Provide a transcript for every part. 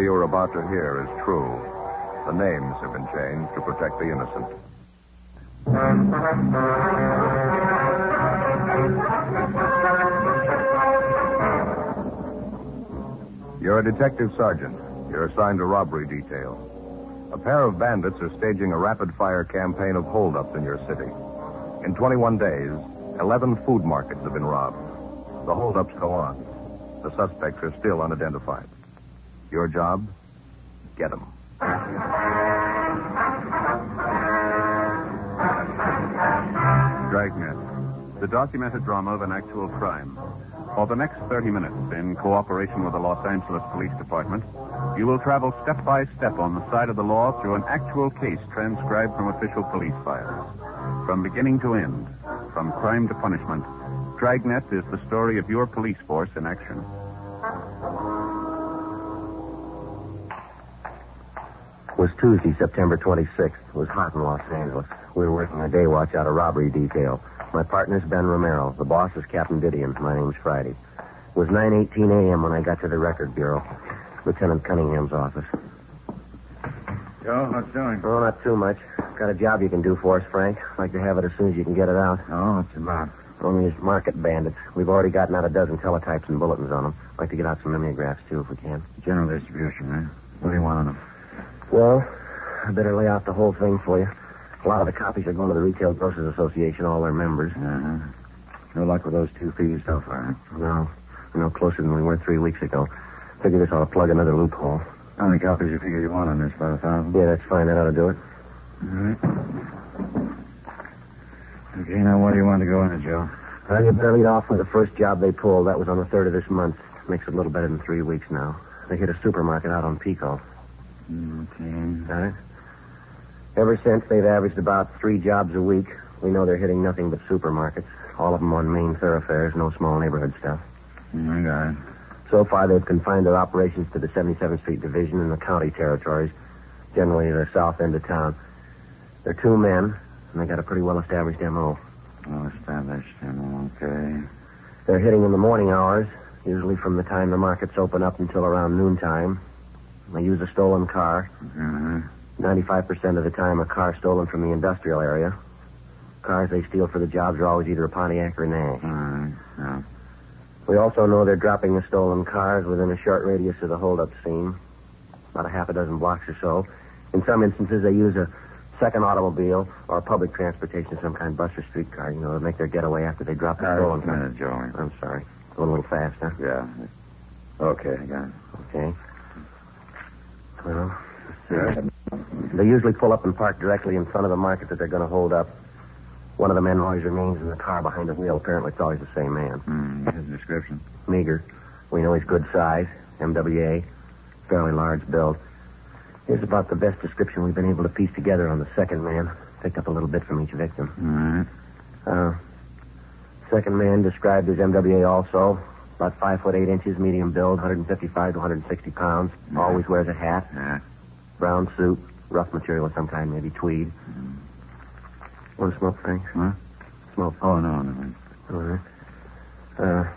story you are about to hear is true. The names have been changed to protect the innocent. You're a detective sergeant. You're assigned to robbery detail. A pair of bandits are staging a rapid-fire campaign of holdups in your city. In 21 days, 11 food markets have been robbed. The holdups go on. The suspects are still unidentified. Your job? Get them. Dragnet, the documented drama of an actual crime. For the next 30 minutes, in cooperation with the Los Angeles Police Department, you will travel step by step on the side of the law through an actual case transcribed from official police files. From beginning to end, from crime to punishment, Dragnet is the story of your police force in action. It was Tuesday, September 26th. It was hot in Los Angeles. We were working a day watch out of robbery detail. My partner's Ben Romero. The boss is Captain Didion. My name's Friday. It was 9:18 a.m. when I got to the record bureau. Lieutenant Cunningham's office. Joe, what's doing? Oh, not too much. Got a job you can do for us, Frank. Like to have it as soon as you can get it out. Oh, what's it about? Only these market bandits. We've already gotten out a dozen teletypes and bulletins on them. Like to get out some mimeographs, too, if we can. General distribution, eh? What do you want on them? Well, I better lay out the whole thing for you. A lot of the copies are going to the Retail Grocers Association, all their members. Uh-huh. No luck with those two thieves so far, huh? No. We're no closer than we were 3 weeks ago. Figure this ought to plug another loophole. How many copies you figure you want on this? About 1,000? Yeah, that's fine. That ought to do it. All right. Okay, now where do you want to go in it, Joe? Well, you better lead off with the first job they pulled. That was on the 3rd of this month. Makes it a little better than 3 weeks now. They hit a supermarket out on Pico. Okay. Got it? Ever since, they've averaged about 3 jobs a week. We know they're hitting nothing but supermarkets. All of them on main thoroughfares, no small neighborhood stuff. I got it. So far, they've confined their operations to the 77th Street Division and the county territories, generally the south end of town. They're 2 men, and they got a pretty well-established M.O. Well established, okay. They're hitting in the morning hours, usually from the time the markets open up until around noontime. They use a stolen car. Uh-huh. 95% of the time, a car stolen from the industrial area. Cars they steal for the jobs are always either a Pontiac or Nash. All right, yeah. We also know they're dropping the stolen cars within a short radius of the holdup scene, about a half a dozen blocks or so. In some instances, they use a second automobile or public transportation, some kind of bus or streetcar, to make their getaway after they drop the stolen Just a car. minute, Joey. I'm sorry. Going a little fast, huh? Yeah. Okay, I got it. Okay. Well, let's see. They usually pull up and park directly in front of the market that they're going to hold up. One of the men always remains in the car behind the wheel. Apparently, it's always the same man. His description. Meager. We know he's good size. MWA. Fairly large build. Here's about the best description we've been able to piece together on the second man. Picked up a little bit from each victim. All right. Second man described as MWA also. About 5'8", medium build, 155 to 160 pounds. Always wears a hat. Yeah. Brown suit. Rough material of some kind, maybe tweed. Want to smoke, Frank? Huh? Smoke. Oh, no. All right.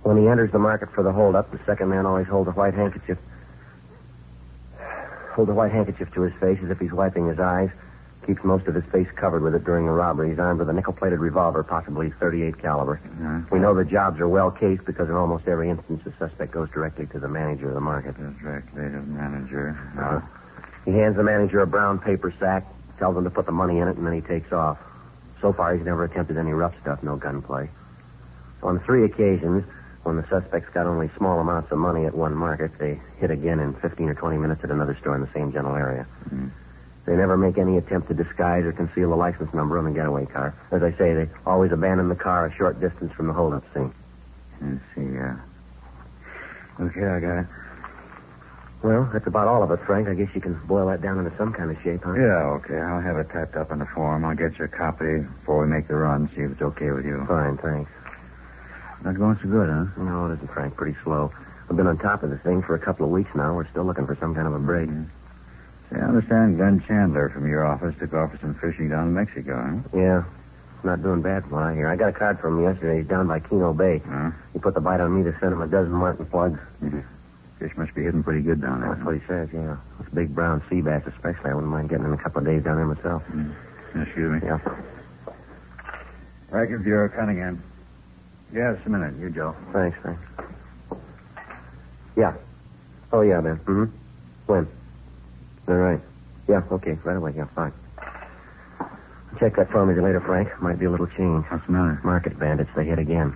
When he enters the market for the holdup, the second man always holds a white handkerchief. Holds a white handkerchief to his face as if he's wiping his eyes. Keeps most of his face covered with it during the robbery. He's armed with a nickel-plated revolver, possibly .38 caliber. We know the jobs are well cased because in almost every instance the suspect goes directly to the manager of the market. Directly to the manager. He hands the manager a brown paper sack, tells him to put the money in it, and then he takes off. So far, he's never attempted any rough stuff, no gunplay. On 3 occasions, when the suspects got only small amounts of money at one market, they hit again in 15 or 20 minutes at another store in the same general area. They never make any attempt to disguise or conceal the license number on the getaway car. As I say, they always abandon the car a short distance from the holdup scene. Let's see, Okay, I got it. Well, that's about all of it, Frank. I guess you can boil that down into some kind of shape, huh? Yeah, okay. I'll have it typed up in the form. I'll get you a copy before we make the run, see if it's okay with you. Fine, thanks. Not going so good, huh? No, it isn't, Frank. Pretty slow. We've been on top of this thing for a couple of weeks now. We're still looking for some kind of a break. Say, I understand Glenn Chandler from your office took off for some fishing down in Mexico, huh? Yeah. Not doing bad from what I hear. I got a card from him yesterday. He's down by Keno Bay. Huh? He put the bite on me to send him a dozen martin plugs. Fish must be hidden pretty good down there. That's what he says, yeah. Those big brown sea bass especially. I wouldn't mind getting in a couple of days down there myself. Excuse me. Yeah. Record Bureau, Cunningham. Yeah, just a minute. You, Joe. Thanks. Yeah. Oh, yeah, Ben. Mm-hmm. When? All right. Yeah, okay. Right away. Yeah, fine. Check that for me later, Frank. Might be a little change. What's the matter? Market bandits, they hit again.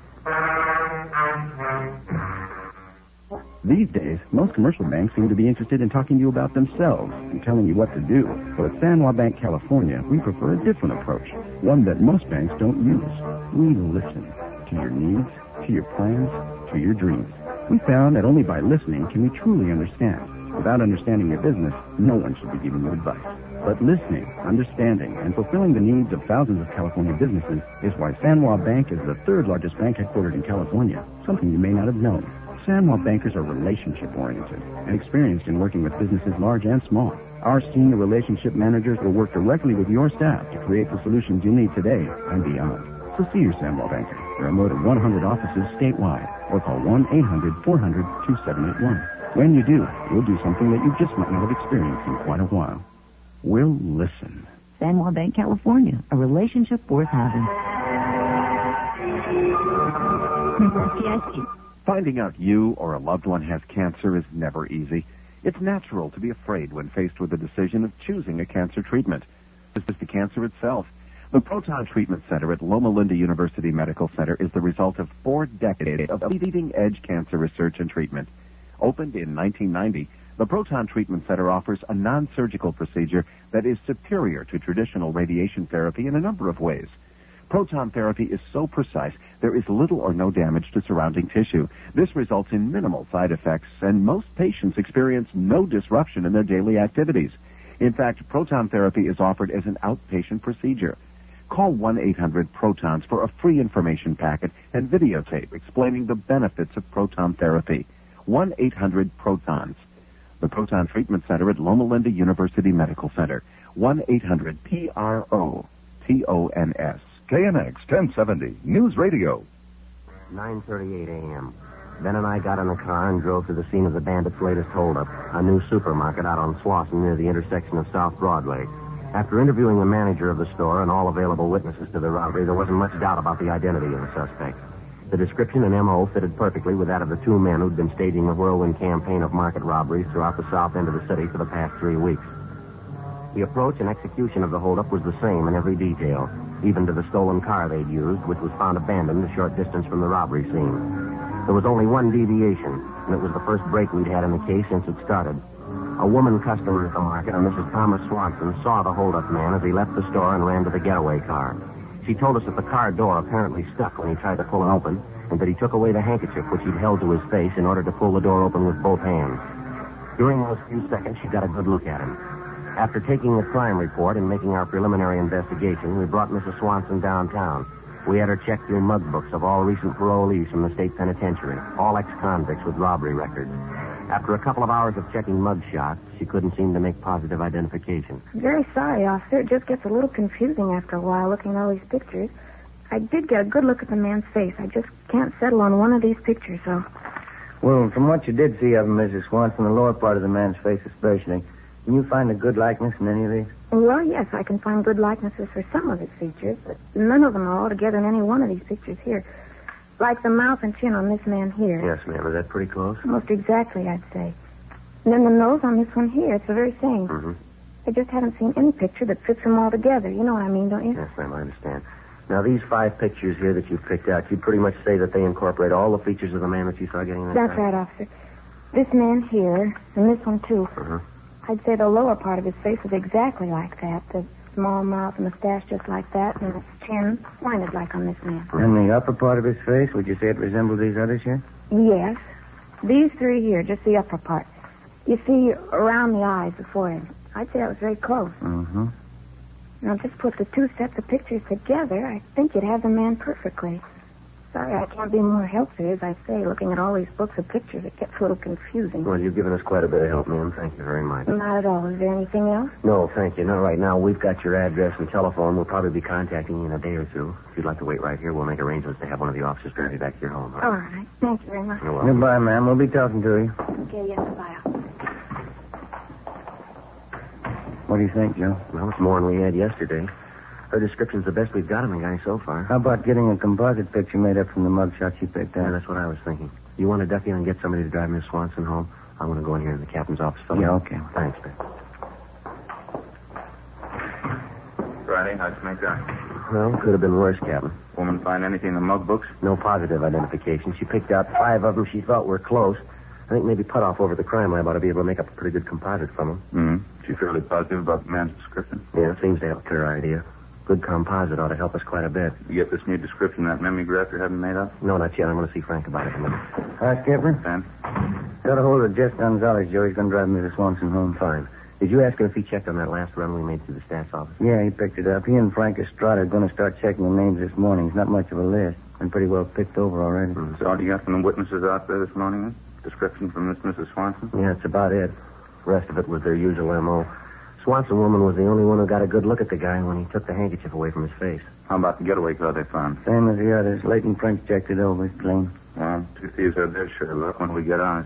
These days, most commercial banks seem to be interested in talking to you about themselves and telling you what to do. But at San Juan Bank, California, we prefer a different approach, one that most banks don't use. We listen to your needs, to your plans, to your dreams. We found that only by listening can we truly understand. Without understanding your business, no one should be giving you advice. But listening, understanding, and fulfilling the needs of thousands of California businesses is why San Juan Bank is the third largest bank headquartered in California, something you may not have known. San Juan bankers are relationship-oriented and experienced in working with businesses large and small. Our senior relationship managers will work directly with your staff to create the solutions you need today and beyond. So see your San Juan banker. There are more than 100 offices statewide, or call 1-800-400-2781. When you do, we'll do something that you just might not have experienced in quite a while. We'll listen. San Juan Bank, California, a relationship worth having. Finding out you or a loved one has cancer is never easy. It's natural to be afraid when faced with the decision of choosing a cancer treatment. This is the cancer itself. The Proton Treatment Center at Loma Linda University Medical Center is the result of 4 decades of leading-edge cancer research and treatment. Opened in 1990, the Proton Treatment Center offers a non-surgical procedure that is superior to traditional radiation therapy in a number of ways. Proton therapy is so precise, there is little or no damage to surrounding tissue. This results in minimal side effects, and most patients experience no disruption in their daily activities. In fact, proton therapy is offered as an outpatient procedure. Call 1-800-PROTONS for a free information packet and videotape explaining the benefits of proton therapy. 1-800-PROTONS. The Proton Treatment Center at Loma Linda University Medical Center. 1-800-PROTONS. KNX 1070 News Radio. 9:38 a.m. Ben and I got in the car and drove to the scene of the bandits' latest holdup, a new supermarket out on Slauson near the intersection of South Broadway. After interviewing the manager of the store and all available witnesses to the robbery, there wasn't much doubt about the identity of the suspect. The description and M.O. fitted perfectly with that of the 2 men who'd been staging a whirlwind campaign of market robberies throughout the south end of the city for the past 3 weeks. The approach and execution of the holdup was the same in every detail, even to the stolen car they'd used, which was found abandoned a short distance from the robbery scene. There was only one deviation, and it was the first break we'd had in the case since it started. A woman customer at the market, a Mrs. Thomas Swanson, saw the holdup man as he left the store and ran to the getaway car. She told us that the car door apparently stuck when he tried to pull it open, and that he took away the handkerchief which he'd held to his face in order to pull the door open with both hands. During those few seconds, she got a good look at him. After taking the crime report and making our preliminary investigation, we brought Mrs. Swanson downtown. We had her check through mug books of all recent parolees from the state penitentiary, all ex-convicts with robbery records. After a couple of hours of checking mug shots, she couldn't seem to make positive identification. I'm very sorry, officer. It just gets a little confusing after a while looking at all these pictures. I did get a good look at the man's face. I just can't settle on one of these pictures, so... Well, from what you did see of him, Mrs. Swanson, the lower part of the man's face especially, can you find a good likeness in any of these? Well, yes, I can find good likenesses for some of his features, but none of them are all together in any one of these pictures here. Like the mouth and chin on this man here. Yes, ma'am. Is that pretty close? Almost exactly, I'd say. And then the nose on this one here, it's the very same. Mm-hmm. I just haven't seen any picture that fits them all together. You know what I mean, don't you? Yes, ma'am, I understand. Now, these 5 pictures here that you've picked out, you'd pretty much say that they incorporate all the features of the man that you saw getting that That's car? right, officer. This man here, and this one, too. Uh-huh. I'd say the lower part of his face is exactly like that. The small mouth and mustache just like that, and his chin pointed like on this man. And the upper part of his face, would you say it resembled these others here? Yes. These 3 here, just the upper part. You see, around the eyes, the forehead. I'd say that was very close. Mm-hmm. Now, just put the 2 sets of pictures together, I think you'd have the man perfectly. Sorry I can't be more helpful. As I say, looking at all these books of pictures, it gets a little confusing. Well, you've given us quite a bit of help, ma'am. Thank you very much. Not at all. Is there anything else? No, thank you. Not right now. We've got your address and telephone. We'll probably be contacting you in a day or two. If you'd like to wait right here, we'll make arrangements to have one of the officers drive you back to your home. All right. Thank you very much. You're welcome. Goodbye, ma'am. We'll be talking to you. Okay, yes, goodbye. What do you think, Joe? Well, it's more than we had yesterday. Her description's the best we've got on the guy so far. How about getting a composite picture made up from the mugshot you picked Yeah, out? that's what I was thinking. You want to duck in and get somebody to drive Miss Swanson home? I want to go in here in the captain's office. Yeah, okay. Thanks, Ben. Friday, how'd you make that? Well, could have been worse, Captain. Woman find anything in the mug books? No positive identification. She picked out 5 of them she thought were close. I think maybe Putoff over at the crime lab ought to be able to make up a pretty good composite from them. Mm-hmm. She fairly positive about the man's description? Yeah, seems to have a clear idea. Good composite ought to help us quite a bit. You get this new description, that mimeograph you're having made up? No, not yet. I'm going to see Frank about it in a minute. Hi, Skipper. Ben? Got a hold of Jess Gonzalez, Joe. He's going to drive Mrs. Swanson home. Fine. Did you ask him if he checked on that last run we made through the staff's office? Yeah, he picked it up. He and Frank Estrada are going to start checking the names this morning. It's not much of a list. Been pretty well picked over already. Mm-hmm. So all you got from the witnesses out there this morning, then? Description from this Mrs. Swanson? Yeah, that's about it. The rest of it was their usual M.O. Swanson woman was the only one who got a good look at the guy when he took the handkerchief away from his face. How about the getaway car they found? Same as the others. Leighton French checked it over. It's clean. Well, 2 thieves had their share of luck when we get ours.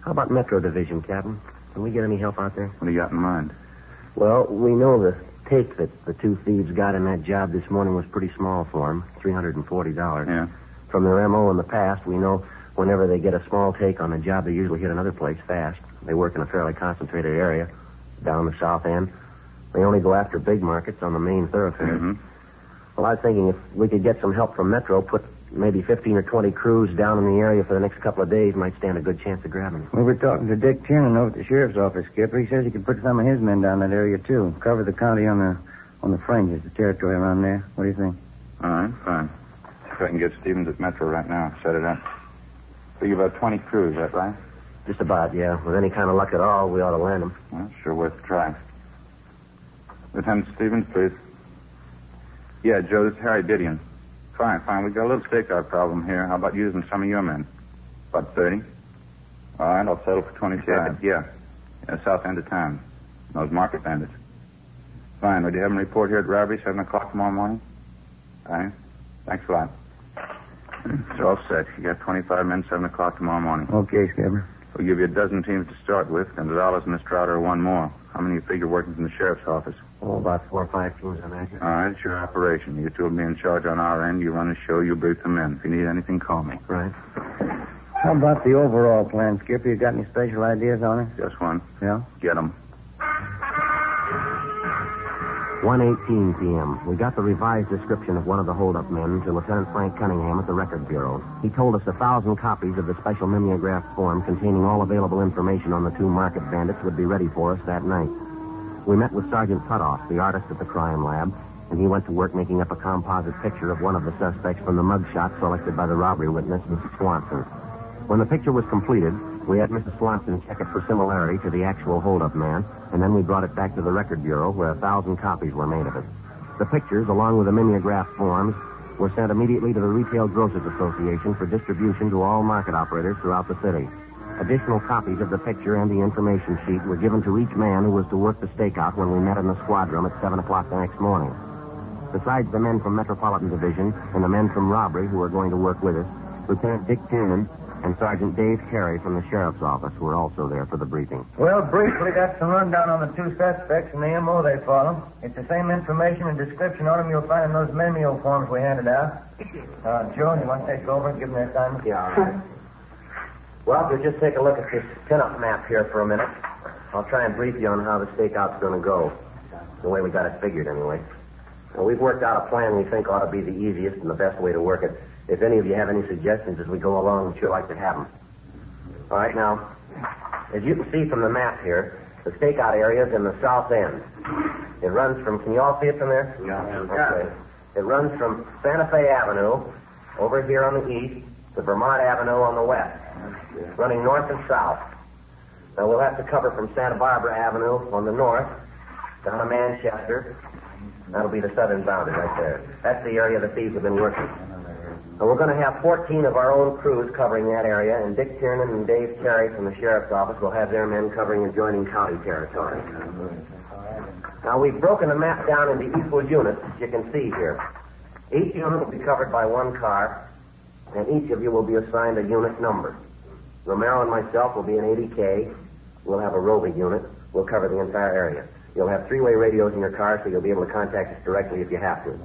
How about Metro Division, Captain? Can we get any help out there? What do you got in mind? Well, we know the take that the 2 thieves got in that job this morning was pretty small for them, $340. Yeah. From their M.O. in the past, we know whenever they get a small take on a job, they usually hit another place fast. They work in a fairly concentrated area down the south end. They only go after big markets on the main thoroughfare. Mm-hmm. Well, I was thinking if we could get some help from Metro, put maybe 15 or 20 crews down in the area for the next couple of days, might stand a good chance of grabbing them. We were talking to Dick Tiernan over at the sheriff's office, Skipper. He says he could put some of his men down that area, too. Cover the county on the fringes, the territory around there. What do you think? All right, fine. If I can get Stevens at Metro right now, set it up. Figure about 20 crews, is that right? Just about, yeah. With any kind of luck at all, we ought to land them. Well, sure worth a try. Lieutenant Stevens, please. Yeah, Joe, this is Harry Didion. Fine. We've got a little stakeout problem here. How about using some of your men? About 30. All right, I'll settle for 25. Yeah, south end of town. Those market bandits. Fine. Would you have them report here at robbery, 7 o'clock tomorrow morning? All right. Thanks a lot. It's all set. You got 25 men, 7 o'clock tomorrow morning. Okay, Skipper. We'll give you a dozen teams to start with. Gonzalez and Estrada are one more. How many you figure working from the sheriff's office? Oh, about 4 or 5 teams, I imagine. All right, it's your operation. You two will be in charge on our end. You run the show, you brief the men. If you need anything, call me. Right. How about the overall plan, Skipper? You got any special ideas on it? Just one. Yeah? Get them. 1:18 p.m. We got the revised description of one of the hold-up men to Lieutenant Frank Cunningham at the Record Bureau. He told us 1,000 copies of the special mimeograph form containing all available information on the 2 market bandits would be ready for us that night. We met with Sergeant Putoff, the artist at the crime lab, and he went to work making up a composite picture of one of the suspects from the mugshot selected by the robbery witness, Mrs. Swanson. When the picture was completed, we had Mrs. Swanson check it for similarity to the actual hold-up man, and then we brought it back to the Record Bureau, where 1,000 copies were made of it. The pictures, along with the mimeograph forms, were sent immediately to the Retail Grocers Association for distribution to all market operators throughout the city. Additional copies of the picture and the information sheet were given to each man who was to work the stakeout when we met in the squad room at 7 o'clock the next morning. Besides the men from Metropolitan Division and the men from Robbery who were going to work with us, Lieutenant Dick Tiernan and Sergeant Dave Carey from the sheriff's office were also there for the briefing. Well, briefly, that's the rundown on the 2 suspects and the M.O. they follow. It's the same information and description on them you'll find in those memo forms we handed out. Joe, you want to take over and give them their assignment? Yeah, all right. Well, if you'll just take a look at this pin-up map here for a minute, I'll try and brief you on how the stakeout's going to go. The way we got it figured, anyway. Well, we've worked out a plan we think ought to be the easiest and the best way to work it. If any of you have any suggestions as we go along, we'd sure like to have them. All right, now, as you can see from the map here, the stakeout area is in the south end. It runs from, can you all see it from there? Yeah. Okay. It runs from Santa Fe Avenue over here on the east to Vermont Avenue on the west, running north and south. Now, we'll have to cover from Santa Barbara Avenue on the north down to Manchester. That'll be the southern boundary right there. That's the area the thieves have been working. So we're going to have 14 of our own crews covering that area, and Dick Tiernan and Dave Terry from the sheriff's office will have their men covering adjoining county territory. Now, we've broken the map down into equal units, as you can see here. Each unit will be covered by one car, and each of you will be assigned a unit number. Romero and myself will be an 80K. We'll have a roving unit. We'll cover the entire area. You'll have three-way radios in your car, so you'll be able to contact us directly if you have to.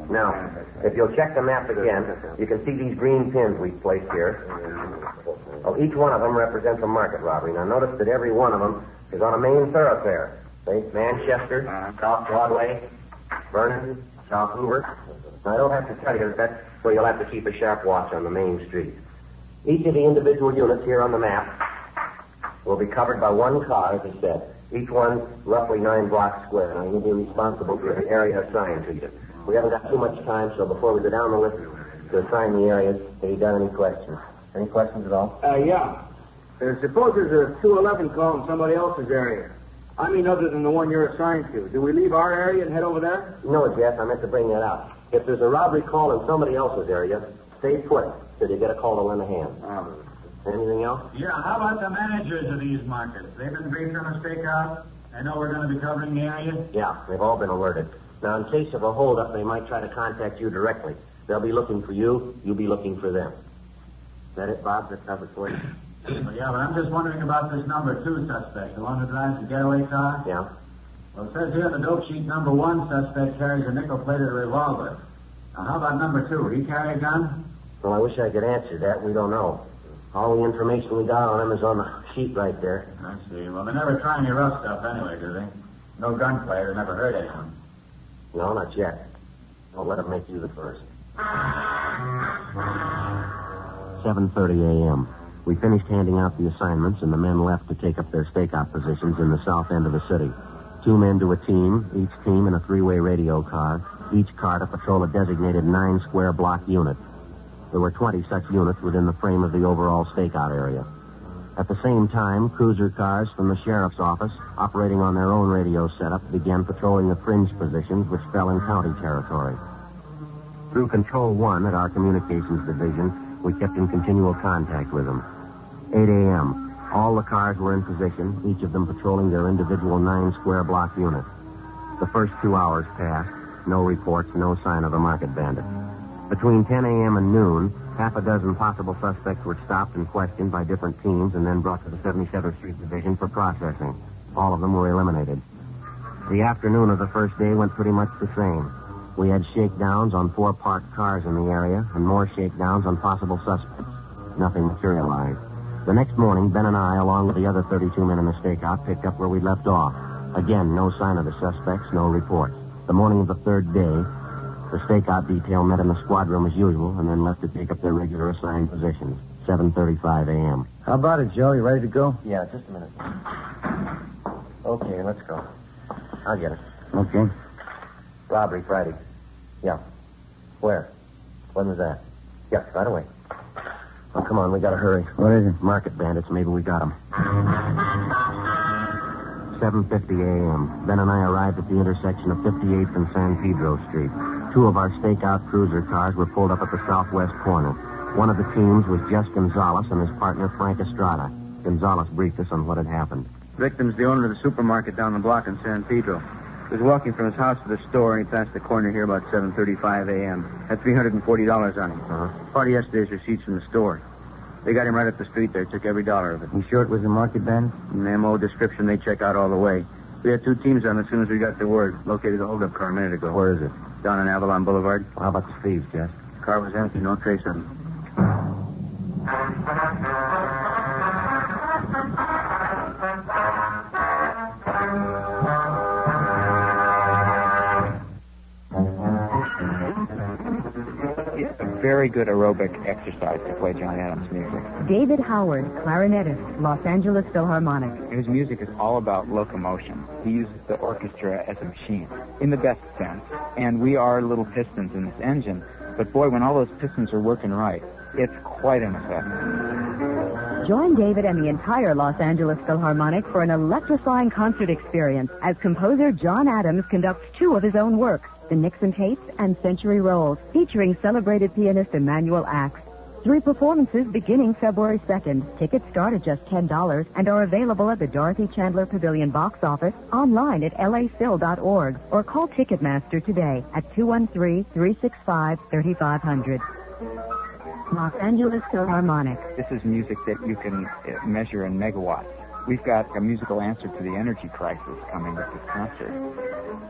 Now, if you'll check the map again, you can see these green pins we've placed here. Oh, each one of them represents a market robbery. Now, notice that every one of them is on a main thoroughfare. See, Manchester, South Broadway, Vernon, South Hoover. Now, I don't have to tell you that that's where you'll have to keep a sharp watch on the main street. Each of the individual units here on the map will be covered by one car, as I said. Each one roughly 9 blocks square. Now, you'll be responsible for the area assigned to you. We haven't got too much time, so before we go down the list to assign the areas, have you got any questions? Any questions at all? Yeah. Suppose there's a 211 call in somebody else's area. I mean, other than the one you're assigned to. Do we leave our area and head over there? No, Jeff, I meant to bring that out. If there's a robbery call in somebody else's area, stay put till you get a call to lend a hand. Anything else? Yeah, how about the managers of these markets? They've been briefed on a stakeout. They know we're going to be covering the area? Yeah, they've all been alerted. Now, in case of a holdup, they might try to contact you directly. They'll be looking for you. You'll be looking for them. Is that it, Bob? That covers for you? Yeah, but I'm just wondering about this number 2 suspect, the one who drives the getaway car. Yeah. Well, it says here in the dope sheet number 1 suspect carries a nickel-plated revolver. Now, how about number 2? He carry a gun? Well, I wish I could answer that. We don't know. All the information we got on him is on the sheet right there. I see. Well, they never try any rough stuff anyway, do they? No gunplay. They never hurt anyone. No, not yet. Don't let them make you the first. 7:30 a.m. We finished handing out the assignments, and the men left to take up their stakeout positions in the south end of the city. 2 men to a team, each team in a 3-way radio car, each car to patrol a designated 9-square block unit. There were 20 such units within the frame of the overall stakeout area. At the same time, cruiser cars from the sheriff's office, operating on their own radio setup, began patrolling the fringe positions which fell in county territory. Through Control 1 at our communications division, we kept in continual contact with them. 8 a.m. All the cars were in position, each of them patrolling their individual 9-square block unit. The first 2 hours passed. No reports, no sign of a market bandit. Between 10 a.m. and noon, half a dozen possible suspects were stopped and questioned by different teams and then brought to the 77th Street Division for processing. All of them were eliminated. The afternoon of the first day went pretty much the same. We had shakedowns on 4 parked cars in the area and more shakedowns on possible suspects. Nothing materialized. The next morning, Ben and I, along with the other 32 men in the stakeout, picked up where we left off. Again, no sign of the suspects, no reports. The morning of the third day, the stakeout detail met in the squad room as usual and then left to take up their regular assigned positions. 7:35 a.m. How about it, Joe? You ready to go? Yeah, just a minute. Okay, let's go. I'll get it. Okay. Robbery Friday. Yeah. Where? When was that? Yeah, right away. Oh, come on, we gotta hurry. What is it? Market bandits. Maybe we got them. 7:50 a.m. Ben and I arrived at the intersection of 58th and San Pedro Street. 2 of our stakeout cruiser cars were pulled up at the southwest corner. One of the teams was Jess Gonzalez and his partner, Frank Estrada. Gonzalez briefed us on what had happened. Victim's the owner of the supermarket down the block in San Pedro. He was walking from his house to the store, and he passed the corner here about 7:35 a.m. Had $340 on him. Part of yesterday's receipts from the store. They got him right up the street there, took every dollar of it. You sure it was a market bandit? An MO description, they check out all the way. We had 2 teams on it as soon as we got the word. Located the holdup car a minute ago. Where is it? Down on Avalon Boulevard. Well, how about the thieves, Jess? Car was empty, no trace of him. It's a very good aerobic exercise to play John Adams music. David Howard, clarinetist, Los Angeles Philharmonic. His music is all about locomotion. He uses the orchestra as a machine, in the best sense. And we are little pistons in this engine. But boy, when all those pistons are working right, it's quite an effect. Join David and the entire Los Angeles Philharmonic for an electrifying concert experience as composer John Adams conducts 2 of his own works, the Nixon Tapes and Century Rolls, featuring celebrated pianist Emanuel Axe. 3 performances beginning February 2nd. Tickets start at just $10 and are available at the Dorothy Chandler Pavilion box office, online at laphil.org, or call Ticketmaster today at 213-365-3500. Los Angeles Philharmonic. This is music that you can measure in megawatts. We've got a musical answer to the energy crisis coming with this concert.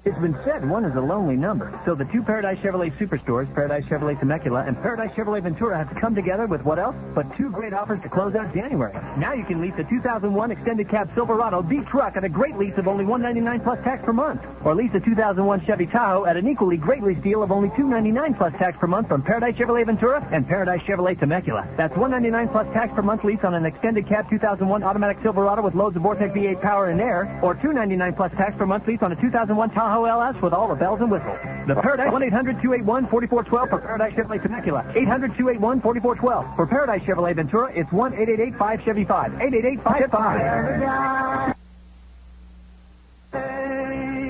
It's been said one is a lonely number. So the 2 Paradise Chevrolet Superstores, Paradise Chevrolet Temecula and Paradise Chevrolet Ventura, have come together with what else but 2 great offers to close out January. Now you can lease a 2001 extended cab Silverado D truck at a great lease of only $199 plus tax per month. Or lease a 2001 Chevy Tahoe at an equally great lease deal of only $299 plus tax per month from Paradise Chevrolet Ventura and Paradise Chevrolet Temecula. That's $199 plus tax per month lease on an extended cab 2001 automatic Silverado with loads of Vortec V8 power and air, or $299 plus tax per month lease on a 2001 Tahoe LS with all the bells and whistles. The Paradise 1-800-281-4412 for Paradise Chevrolet Temecula. 800-281-4412. For Paradise Chevrolet Ventura, it's 1-888-5-CHEVY-5. 888-5-CHEVY-5.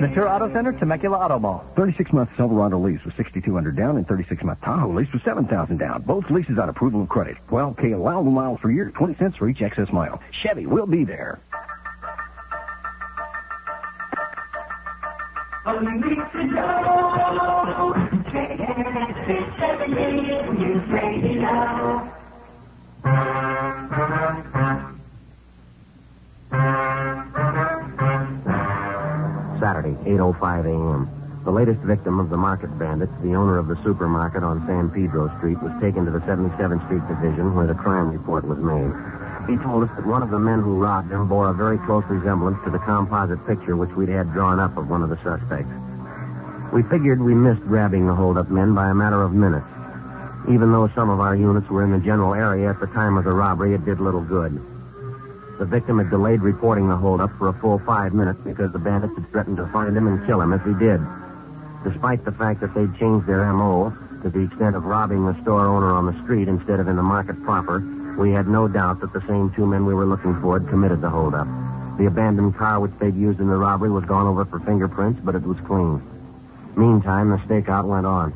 Ventura Auto Center, Temecula Auto Mall. 36-month Silverado lease with $6,200 down and 36-month Tahoe lease with $7,000 down. Both leases on approval of credit. 12K allowable miles per year, 20 cents for each excess mile. Chevy will be there. Only need to know. KNX670 News Radio. Saturday, 8:05 a.m. The latest victim of the market bandits, the owner of the supermarket on San Pedro Street, was taken to the 77th Street Division where the crime report was made. He told us that one of the men who robbed him bore a very close resemblance to the composite picture which we'd had drawn up of one of the suspects. We figured we missed grabbing the hold-up men by a matter of minutes. Even though some of our units were in the general area at the time of the robbery, it did little good. The victim had delayed reporting the hold-up for a full 5 minutes because the bandits had threatened to find him and kill him if he did. Despite the fact that they'd changed their M.O. to the extent of robbing the store owner on the street instead of in the market proper, we had no doubt that the same 2 men we were looking for had committed the hold-up. The abandoned car which they'd used in the robbery was gone over for fingerprints, but it was clean. Meantime, the stakeout went on.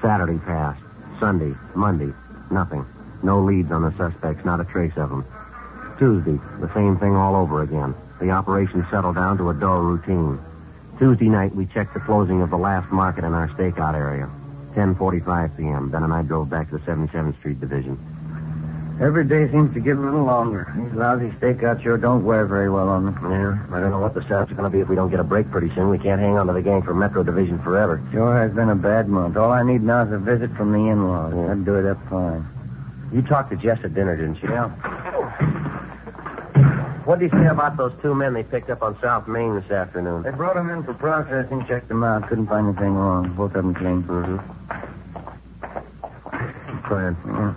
Saturday passed. Sunday, Monday, nothing. No leads on the suspects, not a trace of them. Tuesday, the same thing all over again. The operation settled down to a dull routine. Tuesday night, we checked the closing of the last market in our stakeout area. 10:45 p.m. Ben and I drove back to the 77th Street Division. Every day seems to get a little longer. These lousy stakeouts sure don't wear very well on me. Yeah, I don't know what the setup's going to be if we don't get a break pretty soon. We can't hang on to the gang for Metro Division forever. Sure has been a bad month. All I need now is a visit from the in-laws. Yeah. That'd do it up fine. You talked to Jess at dinner, didn't you? Yeah. What did he say about those 2 men they picked up on South Main this afternoon? They brought them in for processing, checked them out, couldn't find anything wrong. Both of them clean. Mm-hmm. Fine. Yeah.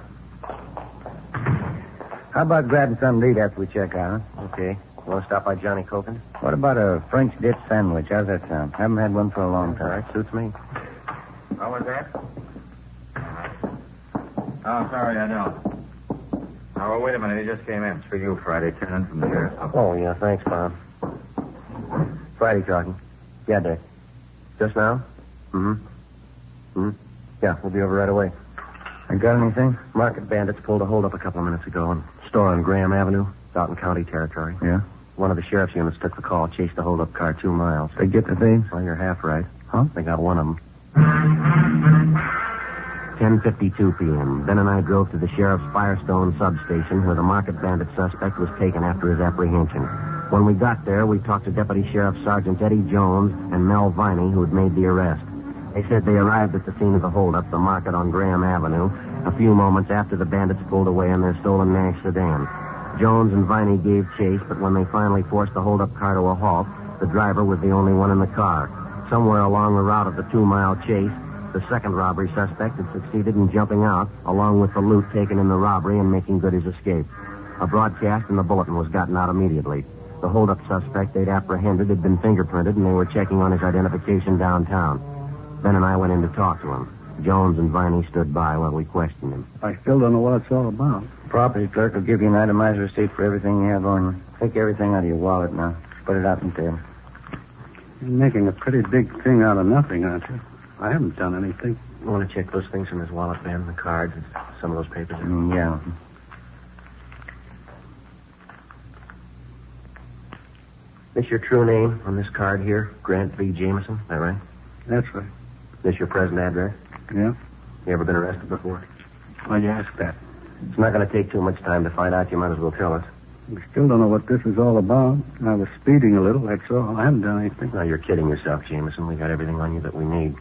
How about grabbing something to eat after we check out, huh? Okay. You want to stop by Johnny Coken? What about a French dip sandwich? How's that sound? Haven't had one for a long time. All right, suits me. What was that? Oh, sorry, I don't. Oh, well, wait a minute. He just came in. It's for you, Friday. Turn in from the sheriff's office. Oh, yeah, thanks, Bob. Friday talking. Yeah, Dick. Just now? Mm-hmm. Yeah, we'll be over right away. You got anything? Market bandits pulled a hold-up a couple of minutes ago in a store on Graham Avenue. It's out in county territory. Yeah? One of the sheriff's units took the call, chased the hold-up car 2 miles. They get the thieves? Well, you're half right. Huh? They got one of them. 10:52 p.m. Ben and I drove to the sheriff's Firestone substation where the market bandit suspect was taken after his apprehension. When we got there, we talked to Deputy Sheriff Sergeant Eddie Jones and Mel Viney, who had made the arrest. They said they arrived at the scene of the holdup, the market on Graham Avenue, a few moments after the bandits pulled away in their stolen Nash sedan. Jones and Viney gave chase, but when they finally forced the holdup car to a halt, the driver was the only one in the car. Somewhere along the route of the 2-mile chase, the second robbery suspect had succeeded in jumping out, along with the loot taken in the robbery and making good his escape. A broadcast in the bulletin was gotten out immediately. The holdup suspect they'd apprehended had been fingerprinted, and they were checking on his identification downtown. Ben and I went in to talk to him. Jones and Viney stood by while we questioned him. I still don't know what it's all about. The property clerk will give you an itemized receipt for everything you have on you. Take everything out of your wallet now. Put it out in the table. You're making a pretty big thing out of nothing, aren't you? I haven't done anything. You want to check those things from his wallet, Ben? The cards and some of those papers? Yeah. This your true name on this card here? Grant V. Jameson, is that right? That's right. This your present address? Yeah? You ever been arrested before? Why you ask that? It's not going to take too much time to find out. You might as well tell us. We still don't know what this is all about. I was speeding a little, that's all. I haven't done anything. No, you're kidding yourself, Jameson. We got everything on you that we need.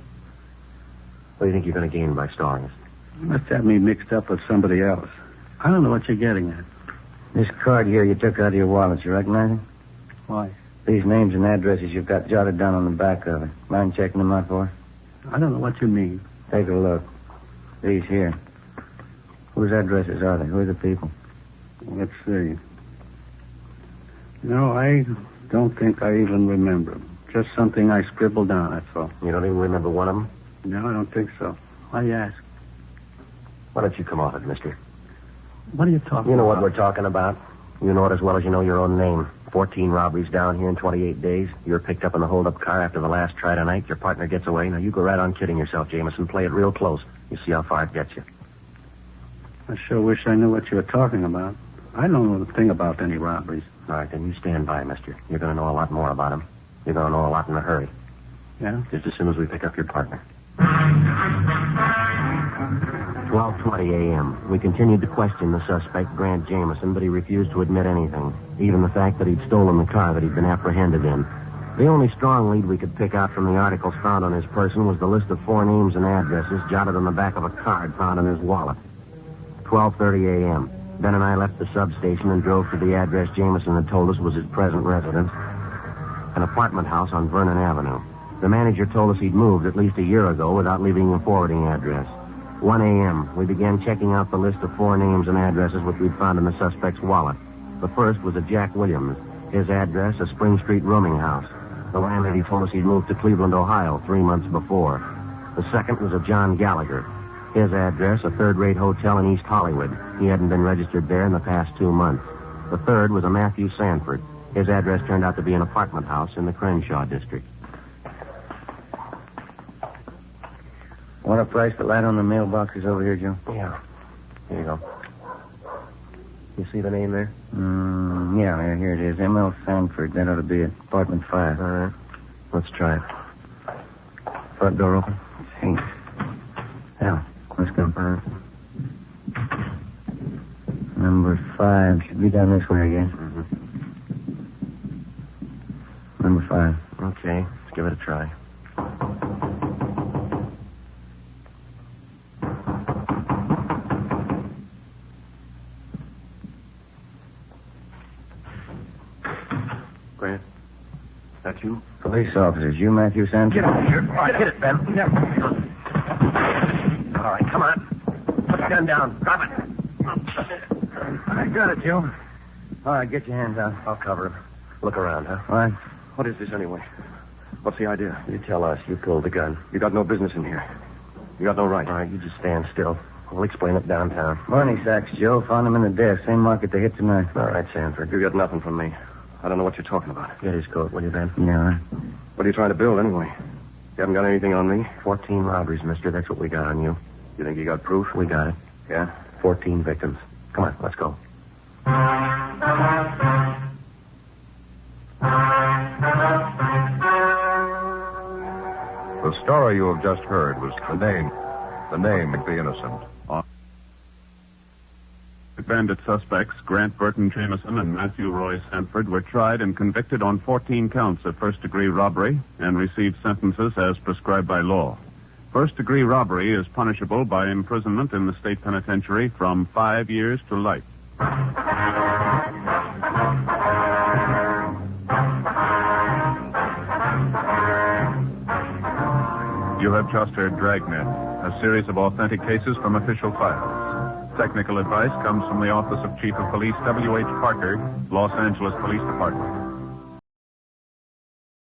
What do you think you're going to gain by stalling us? You must have me mixed up with somebody else. I don't know what you're getting at. This card here you took out of your wallet, you recognize it? Why? These names and addresses you've got jotted down on the back of it. Mind checking them out for us? I don't know what you mean. Take a look. These here. Whose addresses are they? Who are the people? Let's see. No, I don't think I even remember them. Just something I scribbled down, that's all. You don't even remember one of them? No, I don't think so. Why you ask? Why don't you come off it, mister? What are you talking about? You know what we're talking about. You know it as well as you know your own name. 14 robberies down here in 28 days. You were picked up in the hold-up car after the last try tonight. Your partner gets away. Now, you go right on kidding yourself, Jameson. Play it real close. You see how far it gets you. I sure wish I knew what you were talking about. I don't know a thing about any robberies. All right, then you stand by, mister. You're going to know a lot more about him. You're going to know a lot in a hurry. Yeah? Just as soon as we pick up your partner. 12:20 a.m. We continued to question the suspect, Grant Jameson, but he refused to admit anything, even the fact that he'd stolen the car that he'd been apprehended in. The only strong lead we could pick out from the articles found on his person was the list of 4 names and addresses jotted on the back of a card found in his wallet. 12:30 a.m. Ben and I left the substation and drove to the address Jameson had told us was his present residence, an apartment house on Vernon Avenue. The manager told us he'd moved at least a year ago without leaving a forwarding address. 1 a.m., we began checking out the list of 4 names and addresses which we'd found in the suspect's wallet. The first was a Jack Williams. His address, a Spring Street rooming house. The landlady told us he'd moved to Cleveland, Ohio 3 months before. The second was a John Gallagher. His address, a third-rate hotel in East Hollywood. He hadn't been registered there in the past 2 months. The third was a Matthew Sanford. His address turned out to be an apartment house in the Crenshaw district. Want a price to light on the mailboxes over here, Joe? Yeah. Here you go. You see the name there? Yeah, here it is. M.L. Sanford. That ought to be it. Apartment 5. All right. Let's try it. Front door open? Hey. Yeah, let's go. Number 5. Should be down this way again. Number 5. Okay, let's give it a try. Grant, that you? Police officers. You, Matthew Sanford? Get over here. All right, hit it, Ben. All right, come on. Put the gun down. Drop it. I got it, Joe. All right, get your hands out. I'll cover him. Look around, huh? All right. What is this anyway? What's the idea? You tell us. You pulled the gun. You got no business in here. You got no right. All right, you just stand still. We'll explain it downtown. Money sacks, Joe. Found them in the desk. Same market they hit tonight. All right, Sanford. You got nothing from me. I don't know what you're talking about. Get his coat, will you, Ben? Yeah. What are you trying to build, anyway? You haven't got anything on me? 14 robberies, mister. That's what we got on you. You think you got proof? We got it. Yeah? 14 victims. Come on, let's go. The story you have just heard was the name of the innocent. Bandit suspects Grant Burton Jameson and Matthew Roy Sanford were tried and convicted on 14 counts of first-degree robbery and received sentences as prescribed by law. First-degree robbery is punishable by imprisonment in the state penitentiary from 5 years to life. You have just heard Dragnet, a series of authentic cases from official files. Technical advice comes from the Office of Chief of Police W.H. Parker, Los Angeles Police Department.